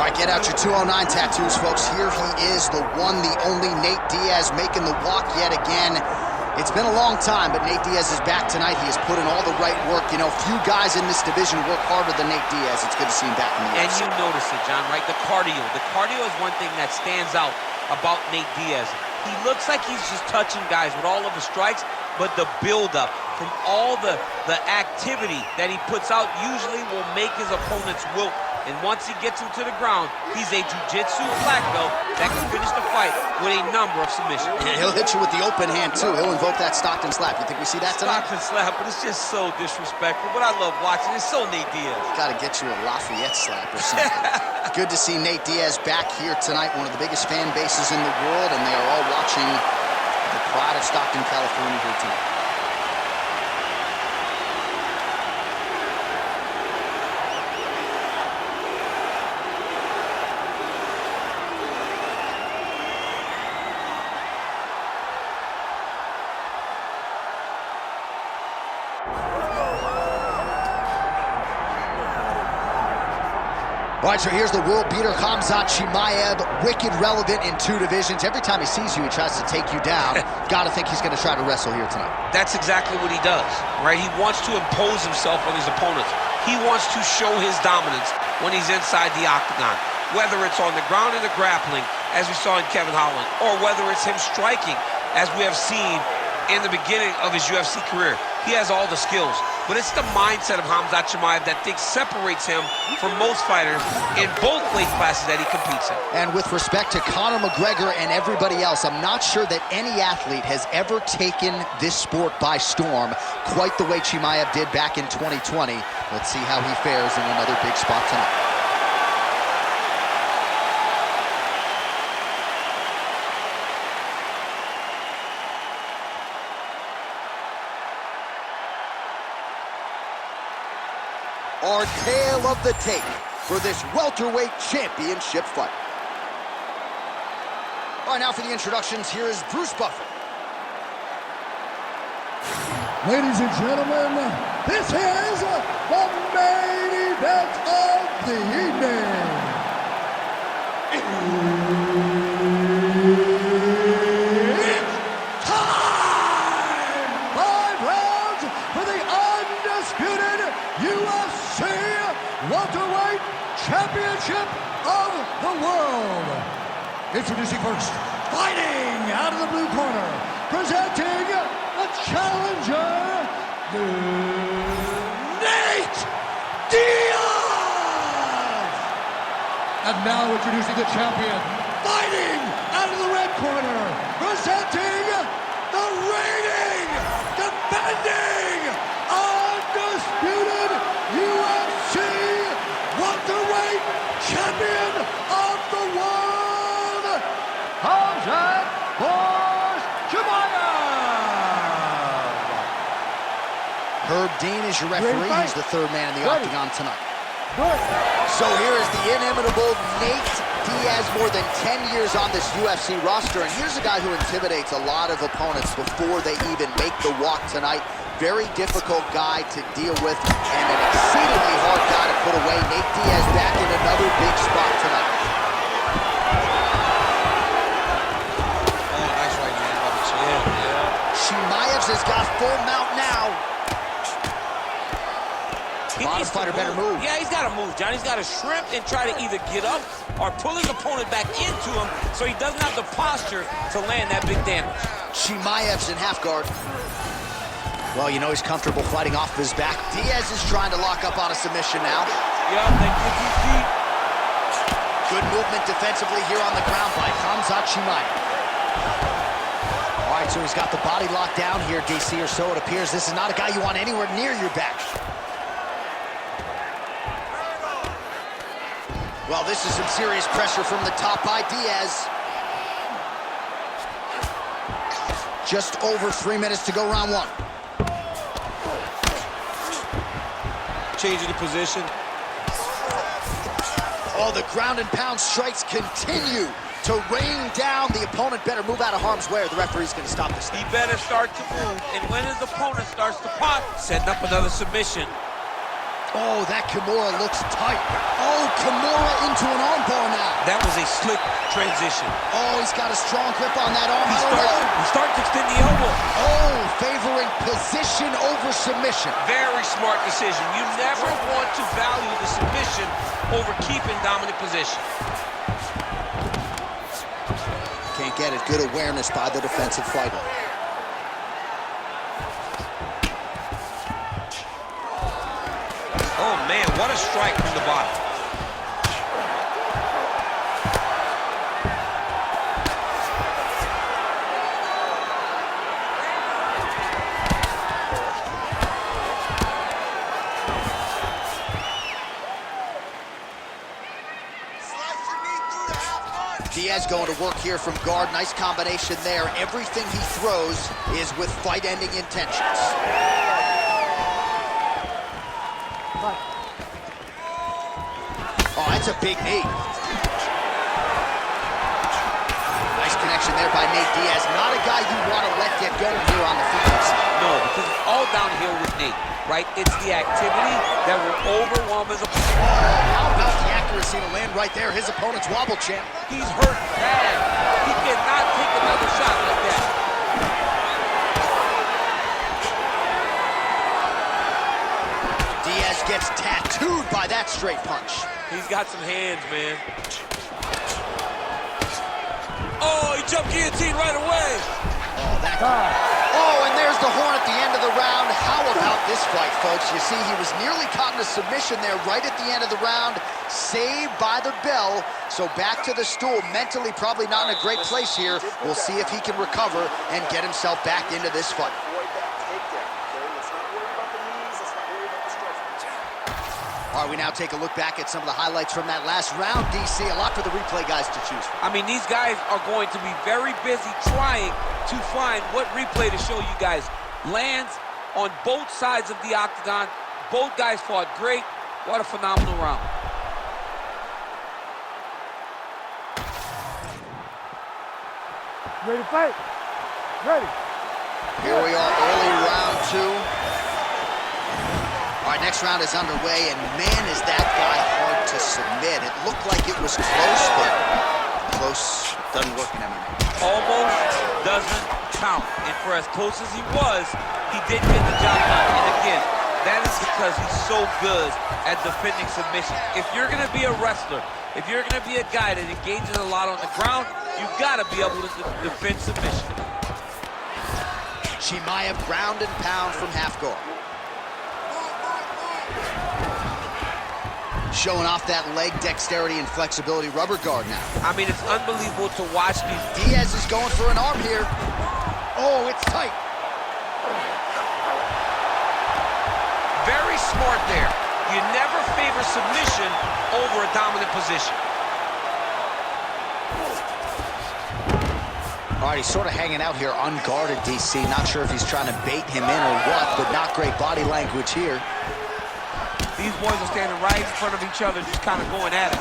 right, get out your 209 tattoos, folks. Here he is, the one, the only Nate Diaz, making the walk yet again. It's been a long time, but Nate Diaz is back tonight. He has put in all the right work. You know, few guys in this division work harder than Nate Diaz. It's good to see him back in the UFC. And you notice it, John, right? The cardio. The cardio is one thing that stands out about Nate Diaz. He looks like he's just touching guys with all of the strikes, but the build-up from all the activity that he puts out usually will make his opponents wilt. And once he gets him to the ground, he's a jiu-jitsu black belt that can finish the fight with a number of submissions. And he'll hit you with the open hand, too. He'll invoke that Stockton slap. You think we see that tonight? Stockton slap, but it's just so disrespectful. But I love watching. It's so Nate Diaz. Got to get you a Lafayette slap or something. Good to see Nate Diaz back here tonight. One of the biggest fan bases in the world, and they are all watching the pride of Stockton, California here tonight. All right, so here's the world beater, Khamzat Chimaev, wicked relevant in two divisions. Every time he sees you, he tries to take you down. Gotta think he's gonna try to wrestle here tonight. That's exactly what he does, right? He wants to impose himself on his opponents. He wants to show his dominance when he's inside the octagon, whether it's on the ground in the grappling, as we saw in Kevin Holland, or whether it's him striking, as we have seen in the beginning of his UFC career. He has all the skills, but it's the mindset of Khamzat Chimaev that separates him from most fighters in both weight classes that he competes in. And with respect to Conor McGregor and everybody else, I'm not sure that any athlete has ever taken this sport by storm quite the way Chimaev did back in 2020. Let's see how he fares in another big spot tonight. Our tale of the tape for this welterweight championship fight. All right, now for the introductions, here is Bruce Buffer. Ladies and gentlemen, this is the main event of the evening. It's time! 5 rounds for the undisputed UFC welterweight championship of the world. Introducing first, fighting out of the blue corner, presenting the challenger, Nate Diaz. And now introducing the champion, fighting out of the red corner, presenting the reigning, defending, undisputed UFC welterweight champion of the world, Khamzat Chimaev. Herb Dean is your referee. He's the third man in the octagon tonight. So here is the inimitable Nate Diaz, more than 10 years on this UFC roster. And here's a guy who intimidates a lot of opponents before they even make the walk tonight. Very difficult guy to deal with and an exceedingly hard guy to put away. Nate Diaz back in another big spot tonight. Oh, nice right hand on the chin, yeah. Chimaev has got full mount now. Bottom fighter better move. Yeah, he's got to move, John. He's got to shrimp and try to either get up or pull his opponent back into him so he doesn't have the posture to land that big damage. Chimaev's in half guard. Well, you know he's comfortable fighting off his back. Diaz is trying to lock up on a submission now. Yeah, they get his feet. Good movement defensively here on the ground by Khamzat Chimaev. All right, so he's got the body locked down here, DC, or so it appears. This is not a guy you want anywhere near your back. Well, this is some serious pressure from the top by Diaz. Just over 3 minutes to go, round one. Changing the position. Oh, the ground and pound strikes continue to rain down. The opponent better move out of harm's way or the referee's going to stop this. He better start to move, and when his opponent starts to pop, setting up another submission. Oh, that Kimura looks tight. Oh, Kimura into an armbar now. That was a slick transition. Oh, he's got a strong grip on that arm. He's starting to extend the elbow. Oh, favoring position over submission. Very smart decision. You never want to value the submission over keeping dominant position. Can't get it. Good awareness by the defensive fighter. Oh, man, what a strike from the bottom. Diaz going to work here from guard. Nice combination there. Everything he throws is with fight-ending intentions. Oh, that's a big knee. Nice connection there by Nate Diaz. Not a guy you want to let get going here on the feet side. No, because it's all downhill with Nate, right? It's the activity that will overwhelm his opponent. How about the accuracy to land right there? His opponent's wobble champ. He's hurt bad. He cannot take another shot like that. Diaz gets tattooed by that straight punch. He's got some hands, man. Oh, he jumped guillotine right away. Oh, and there's the horn at the end of the round. How about this fight, folks? You see, he was nearly caught in a submission there right at the end of the round. Saved by the bell. So back to the stool. Mentally probably not in a great place here. We'll see if he can recover and get himself back into this fight. All right, we now take a look back at some of the highlights from that last round, DC. A lot for the replay guys to choose from. I mean, these guys are going to be very busy trying to find what replay to show you guys. Lands on both sides of the octagon. Both guys fought great. What a phenomenal round. Ready to fight? Ready. Here we are, early round two. All right, next round is underway, and man, is that guy hard to submit. It looked like it was close, but close doesn't work in MMA. Almost doesn't count. And for as close as he was, he didn't get the job done. And again, that is because he's so good at defending submission. If you're going to be a wrestler, if you're going to be a guy that engages a lot on the ground, you've got to be able to defend submission. Chimaev ground and pound from half guard. Showing off that leg dexterity and flexibility. Rubber guard now. I mean, it's unbelievable to watch these. Diaz is going for an arm here. Oh, it's tight. Very smart there. You never favor submission over a dominant position. All right, he's sort of hanging out here unguarded, DC. Not sure if he's trying to bait him in or what, but not great body language here. These boys are standing right in front of each other, just kind of going at it.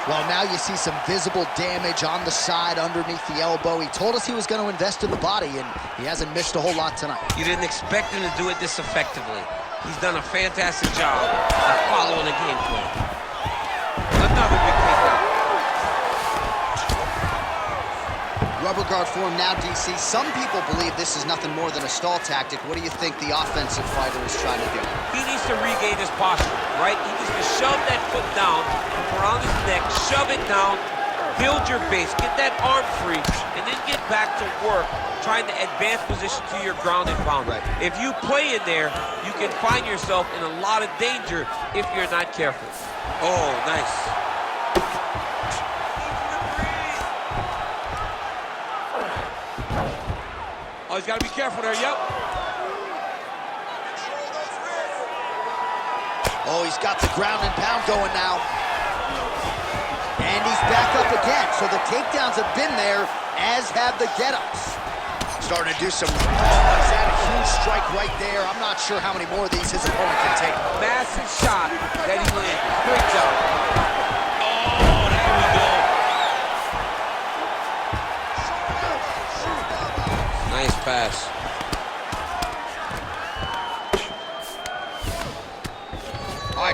Well, now you see some visible damage on the side underneath the elbow. He told us he was going to invest in the body, and he hasn't missed a whole lot tonight. You didn't expect him to do it this effectively. He's done a fantastic job of following the game plan. Another big takedown. Rubber guard form now, DC. Some people believe this is nothing more than a stall tactic. What do you think the offensive fighter is trying to do? He needs to regain his posture, right? He needs to shove that foot down around his neck, shove it down, build your base, get that arm free, and then get back to work trying to advance position to your ground and pound. Right. If you play in there, you can find yourself in a lot of danger if you're not careful. Oh, nice. Oh, he's got to be careful there, yep. Oh, he's got the ground and pound going now. And he's back up again. So the takedowns have been there, as have the get-ups. Starting to do some... Oh, he's had a huge strike right there. I'm not sure how many more of these his opponent can take. Massive shot that he landed. Great job. Oh, there we go. Nice pass.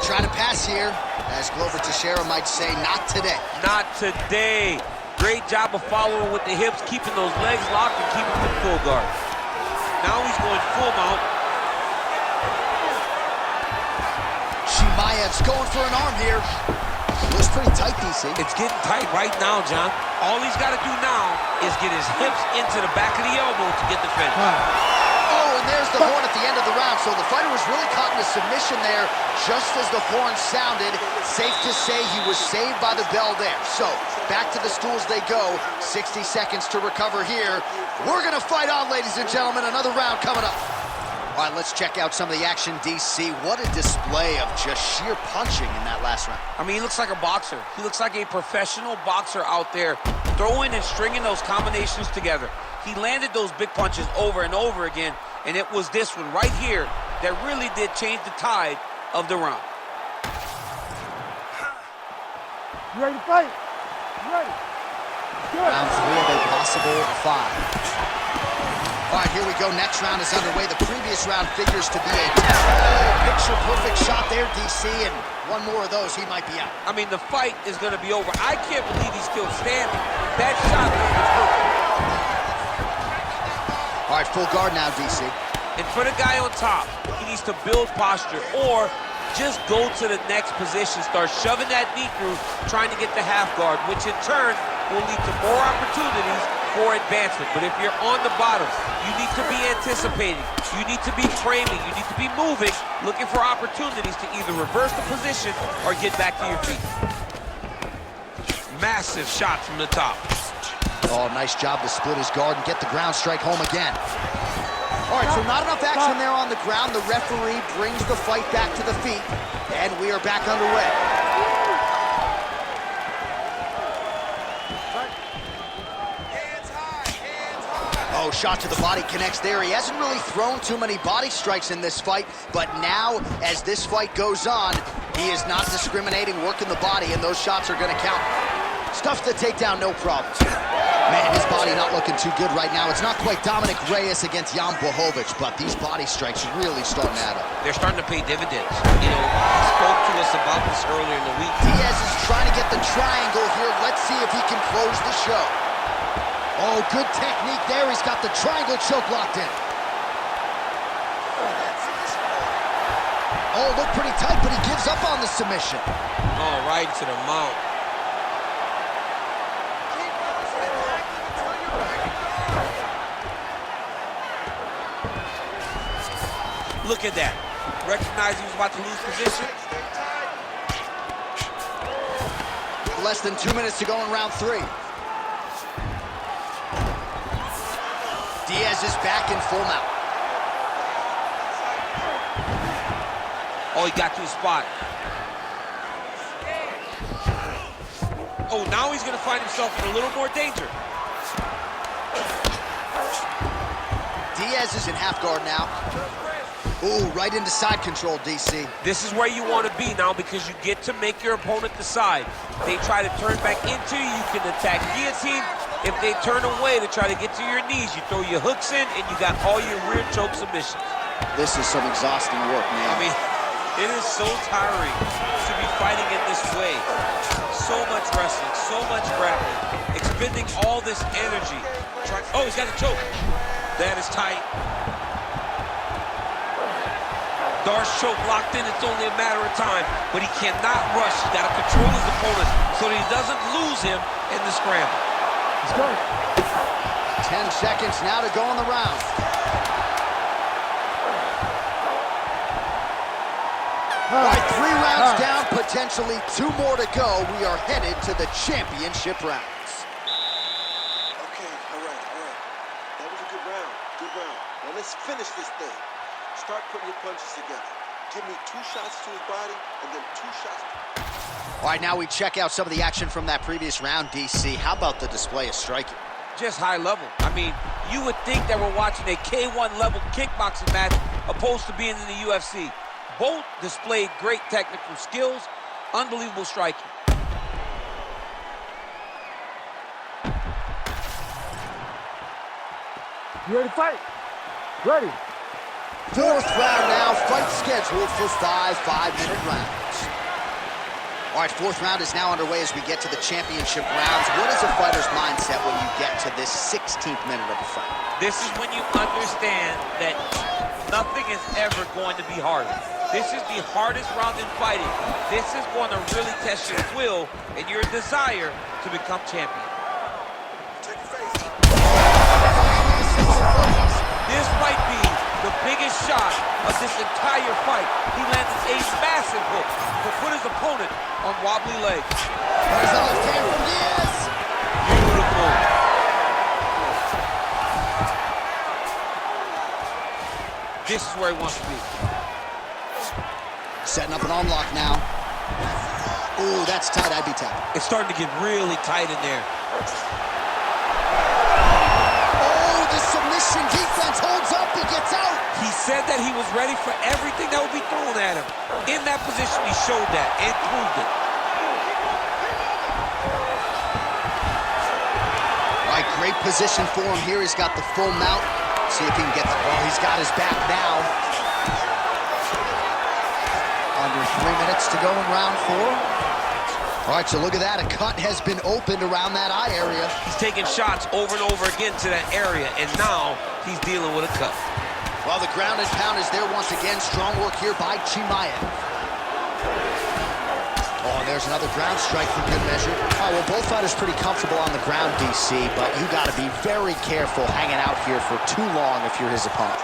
trying to pass here. As Glover Teixeira might say, not today. Not today. Great job of following with the hips, keeping those legs locked and keeping them full guard. Now he's going full mount. Chimaev's going for an arm here. Looks pretty tight, DC. It's getting tight right now, John. All he's got to do now is get his hips into the back of the elbow to get the finish. Oh, and there's the horn at the end of the round. So the fighter was really caught in a submission there just as the horn sounded. Safe to say he was saved by the bell there. So back to the stools they go. 60 seconds to recover here. We're going to fight on, ladies and gentlemen. Another round coming up. All right, let's check out some of the action, DC. What a display of just sheer punching in that last round. I mean, he looks like a boxer. He looks like a professional boxer out there, throwing and stringing those combinations together. He landed those big punches over and over again, and it was this one right here that really did change the tide of the round. You ready to fight? You ready? Good. Round 3 of a possible 5. All right, here we go. Next round is underway. The previous round figures to be a picture-perfect shot there, DC, and one more of those, he might be out. I mean, the fight is going to be over. I can't believe he's still standing. That shot was perfect. All right, full guard now, DC. And for the guy on top, he needs to build posture or just go to the next position, start shoving that knee through, trying to get the half guard, which in turn will lead to more opportunities for advancement. But if you're on the bottom, you need to be anticipating, you need to be framing, you need to be moving, looking for opportunities to either reverse the position or get back to your feet. Massive shot from the top. Oh, nice job to split his guard and get the ground strike home again. All right, so not enough action there on the ground. The referee brings the fight back to the feet, and we are back underway. Oh, shot to the body connects there. He hasn't really thrown too many body strikes in this fight, but now, as this fight goes on, he is not discriminating, working the body, and those shots are going to count. Stuffs the takedown, no problem. Man, his body not looking too good right now. It's not quite Dominic Reyes against Jan Blachowicz, but these body strikes really starting to add up. They're starting to pay dividends. You know, he spoke to us about this earlier in the week. Diaz is trying to get the triangle here. Let's see if he can close the show. Oh, good technique there. He's got the triangle choke locked in. Oh, looked pretty tight, but he gives up on the submission. Oh, right to the mount. Look at that. Recognized he was about to lose position. Less than 2 minutes to go in round 3. Diaz is back in full mount. Oh, he got to his spot. Oh, now he's going to find himself in a little more danger. Diaz is in half guard now. Ooh, right into side control, DC. This is where you want to be now because you get to make your opponent decide. They try to turn back into you, you can attack guillotine. If they turn away to try to get to your knees, you throw your hooks in and you got all your rear choke submissions. This is some exhausting work, man. I mean, it is so tiring to be fighting in this way. So much wrestling, so much grappling, expending all this energy. Oh, he's got a choke. That is tight. Darce choke locked in, it's only a matter of time, but he cannot rush. He's got to control his opponent so that he doesn't lose him in the scramble. Let's go. 10 seconds now to go in the round. All right, 3 rounds down, potentially 2 more to go. We are headed to the championship rounds. Okay, all right. That was a good round, Now let's finish this thing. Start putting your punches together. Give me 2 shots to his body and then 2 shots. All right, now we check out some of the action from that previous round, DC. How about the display of striking? Just high level. I mean, you would think that we're watching a K1 level kickboxing match opposed to being in the UFC. Both displayed great technical skills, unbelievable striking. You ready to fight? Ready. 4th round now, fight scheduled for 5 5-minute rounds. All right, fourth round is now underway as we get to the championship rounds. What is a fighter's mindset when you get to this 16th minute of a fight? This is when you understand that nothing is ever going to be harder. This is the hardest round in fighting. This is going to really test your will and your desire to become champion. This might be the biggest shot of this entire fight. He landed a massive hook to put his opponent on wobbly legs. There's the left hand from Diaz. Beautiful. This is where he wants to be. Setting up an arm lock now. Ooh, that's tight. I'd be tapped. It's starting to get really tight in there. Oh, the submission defense holds up. He gets out. He said that he was ready for everything that would be thrown at him. In that position, he showed that and proved it. All right, great position for him here. He's got the full mount. See if he can get the ball. He's got his back now. Under 3 minutes to go in round 4. All right, so look at that. A cut has been opened around that eye area. He's taking shots over and over again to that area, and now he's dealing with a cut. Well, the ground and pound is there once again. Strong work here by Chimaev. Oh, and there's another ground strike for good measure. Oh, well, both fighters pretty comfortable on the ground, DC, but you got to be very careful hanging out here for too long if you're his opponent.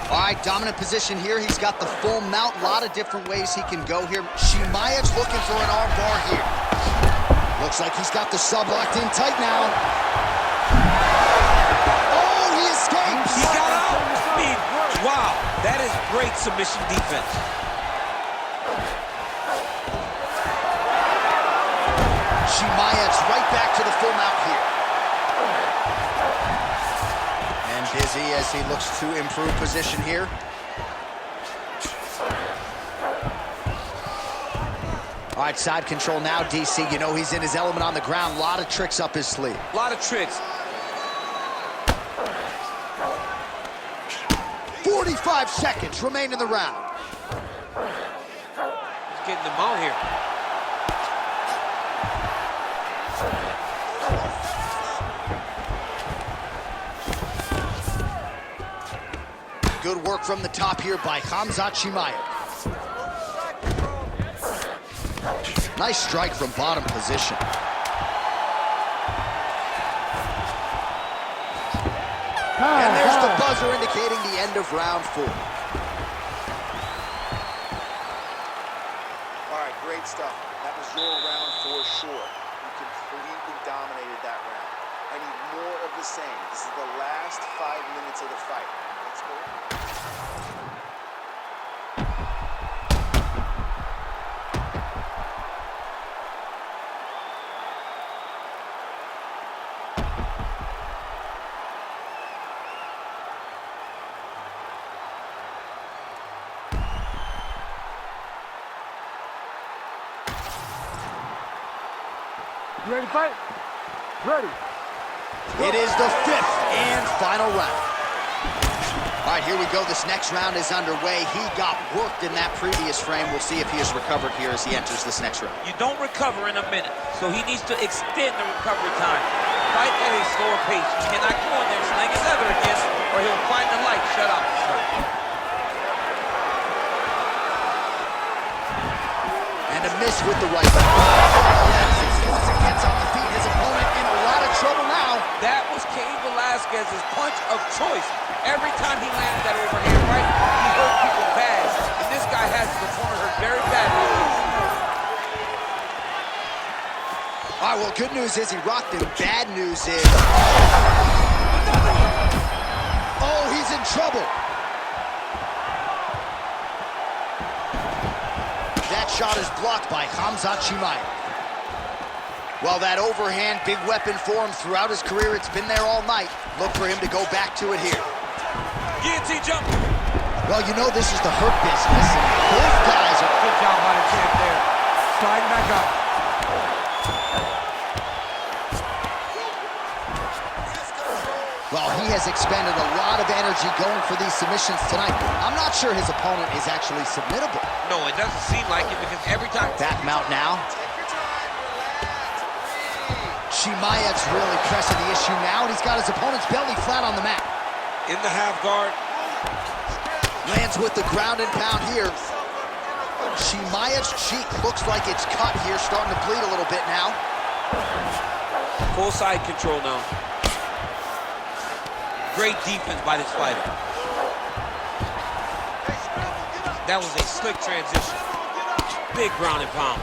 All right, dominant position here. He's got the full mount. A lot of different ways he can go here. Chimaev's looking for an arm bar here. Looks like he's got the sub locked in tight now. Oh, he escapes. He got out. I mean, wow, that is great submission defense. Chimaev's right back to the full mount here. And busy as he looks to improve position here. All right, side control now, DC. You know he's in his element on the ground. A lot of tricks up his sleeve. A lot of tricks. 45 seconds remain in the round. He's getting them out here. Good work from the top here by Khamzat Chimaev. Nice strike from bottom position. And there's the buzzer indicating the end of round 4. All right, great stuff. That was your round for sure. You completely dominated that round. I need more of the same. This is the last 5 minutes of the fight. Let's go. You ready to fight? Ready. It is the 5th and final round. All right, here we go. This next round is underway. He got worked in that previous frame. We'll see if he has recovered here as he enters this next round. You don't recover in a minute, so he needs to extend the recovery time. Fight at a slower pace. You cannot go in there slinging leather again, or he'll find the light shut off. And a miss with the right hook. As he gets on the feet, his opponent in a lot of trouble now. That was Cain Velasquez's punch of choice. Every time he landed that overhand right, he hurt people bad. And this guy has his opponent hurt very badly. All right, well, good news is he rocked him. Bad news is... Oh, he's in trouble. That shot is blocked by Khamzat Chimaev. Well, that overhand, big weapon for him throughout his career. It's been there all night. Look for him to go back to it here. Guillotine jump. Well, you know this is the hurt business. Both guys are... Good job by the champ there. Sliding back up. Well, he has expended a lot of energy going for these submissions tonight. I'm not sure his opponent is actually submittable. No, it doesn't seem like it because every time... Back mount now. Chimaev's really pressing the issue now, and he's got his opponent's belly flat on the mat. In the half guard. Lands with the ground and pound here. Chimaev's cheek looks like it's cut here, starting to bleed a little bit now. Full side control now. Great defense by this fighter. That was a slick transition. Big ground and pound.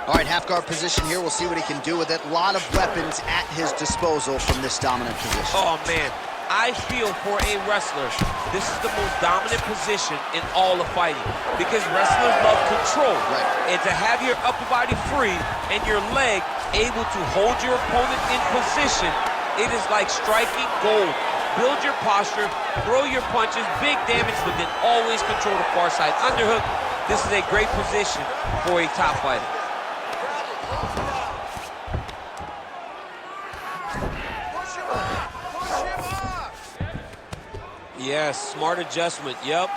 All right, half guard position here. We'll see what he can do with it. A lot of weapons at his disposal from this dominant position. Oh, man. I feel for a wrestler, this is the most dominant position in all of fighting because wrestlers love control. Right. And to have your upper body free and your leg able to hold your opponent in position, it is like striking gold. Build your posture, throw your punches, big damage, but then always control the far side underhook. This is a great position for a top fighter. Yes, smart adjustment, yep.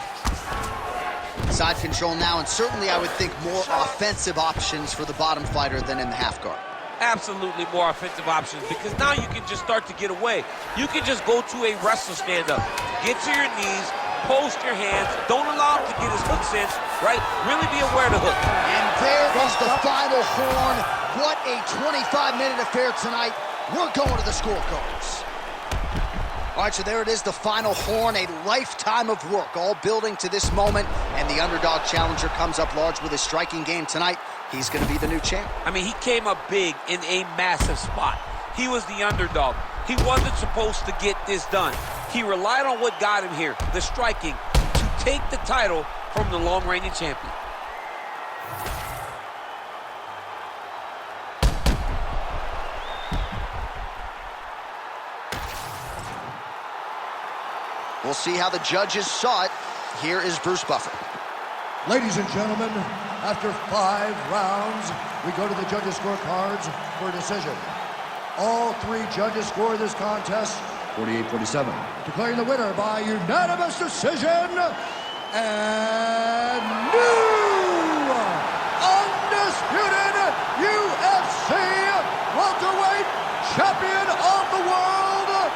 Side control now, and certainly I would think more offensive options for the bottom fighter than in the half guard. Absolutely more offensive options because now you can just start to get away. You can just go to a wrestle stand-up. Get to your knees, post your hands, don't allow him to get his hooks in, right? Really be aware of the hook. And there is the final horn. What a 25-minute affair tonight. We're going to the scorecards. All right, so there it is, the final horn, a lifetime of work, all building to this moment, and the underdog challenger comes up large with his striking game tonight. He's going to be the new champ. I mean, he came up big in a massive spot. He was the underdog. He wasn't supposed to get this done. He relied on what got him here, the striking, to take the title from the long-reigning champion. We'll see how the judges saw it. Here is Bruce Buffer. Ladies and gentlemen, after 5 rounds, we go to the judges' scorecards for a decision. All 3 judges score this contest 48-47. Declaring the winner by unanimous decision, and new undisputed UFC welterweight champion of the world,